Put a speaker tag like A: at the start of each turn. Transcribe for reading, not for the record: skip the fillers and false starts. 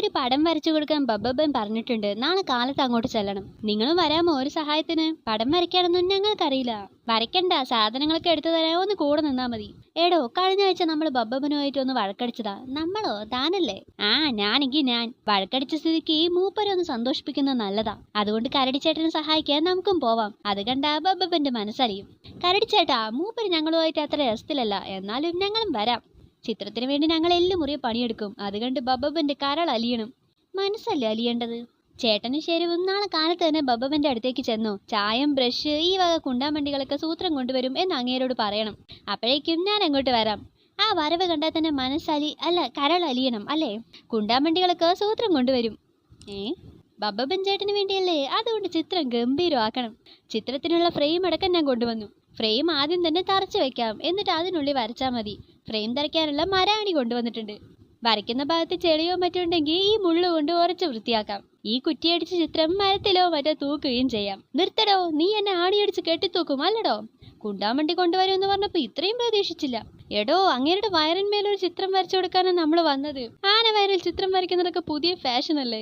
A: ഒരു പടം വരച്ചു കൊടുക്കാൻ ബബ്ബൻ പറഞ്ഞിട്ടുണ്ട്. നാളെ കാലത്ത് അങ്ങോട്ട് ചെല്ലണം. നിങ്ങളും വരാമോ ഒരു സഹായത്തിന്? പടം വരയ്ക്കാനൊന്നും ഞങ്ങൾക്കറിയില്ല. വരയ്ക്കണ്ട, സാധനങ്ങളൊക്കെ എടുത്തു തരാൻ ഒന്ന് കൂടെ നിന്നാ മതി. എടോ, കഴിഞ്ഞ ആഴ്ച നമ്മൾ ബബ്ബനുമായിട്ട് ഒന്ന് വഴക്കടിച്ചതാ. നമ്മളോ? താനല്ലേ? ഞാൻ വഴക്കടിച്ച സ്ഥിതിക്ക് മൂപ്പരെ ഒന്ന് സന്തോഷിപ്പിക്കുന്നത് നല്ലതാ. അതുകൊണ്ട് കരടിച്ചേട്ടനെ സഹായിക്കാൻ നമുക്കും പോവാം. അത് കണ്ട ബബ്ബന്റെ മനസ്സറിയും. കരടിച്ചേട്ടാ, മൂപ്പര് ഞങ്ങളുമായിട്ട് അത്ര രസത്തിലല്ല, എന്നാലും ഞങ്ങളും വരാം. ചിത്രത്തിന് വേണ്ടി ഞങ്ങൾ എല്ലാം മുറിയെ പണിയെടുക്കും. അത് കണ്ട് ബബ്ബന്റെ കരൾ അലിയണം. മനസ്സല്ലേ അലിയേണ്ടത്? ചേട്ടനും ശരിവും നാളെ കാലത്ത് തന്നെ ബബ്ബന്റെ അടുത്തേക്ക് ചെന്നു. ചായം, ബ്രഷ്, ഈ വക കുണ്ടാമണ്ടികളൊക്കെ സൂത്രം കൊണ്ടുവരും എന്ന് അങ്ങേരോട് പറയണം. അപ്പോഴേക്കും ഞാൻ അങ്ങോട്ട് വരാം. ആ വരവ് കണ്ടാൽ തന്നെ കരൾ അലിയണം അല്ലേ? കുണ്ടാമണ്ടികളൊക്കെ സൂത്രം കൊണ്ടുവരും. ബബ്ബൻ ചേട്ടന് വേണ്ടിയല്ലേ? അതുകൊണ്ട് ചിത്രം ഗംഭീരമാക്കണം. ചിത്രത്തിനുള്ള ഫ്രെയിം അടക്കം ഞാൻ കൊണ്ടുവന്നു. ഫ്രെയിം ആദ്യം തന്നെ തറച്ചു വെക്കാം, എന്നിട്ട് അതിനുള്ളിൽ വരച്ചാൽ മതി. ഫ്രെയിം തറയ്ക്കാനുള്ള മരാണി കൊണ്ടുവന്നിട്ടുണ്ട്. വരയ്ക്കുന്ന ഭാഗത്ത് ചെളിയോ മറ്റുണ്ടെങ്കിൽ ഈ മുള്ളു കൊണ്ട് ഉറച്ച് വൃത്തിയാക്കാം. ഈ കുറ്റിയടിച്ച ചിത്രം മരത്തിലോ മറ്റോ തൂക്കുകയും ചെയ്യാം. നിർത്തടോ, നീ എന്നെ ആണിയടിച്ച് കെട്ടിത്തൂക്കും അല്ലടോ? കുണ്ടാമണ്ടി കൊണ്ടുവരുമെന്ന് പറഞ്ഞപ്പോ ഇത്രയും പ്രതീക്ഷിച്ചില്ല. എടോ, അങ്ങേരുടെ വയറിന്മേലൊരു ചിത്രം വരച്ചു കൊടുക്കാനാണ് നമ്മൾ വന്നത്. ആന വയറിൽ ചിത്രം വരയ്ക്കുന്നതൊക്കെ പുതിയ ഫാഷൻ അല്ലേ?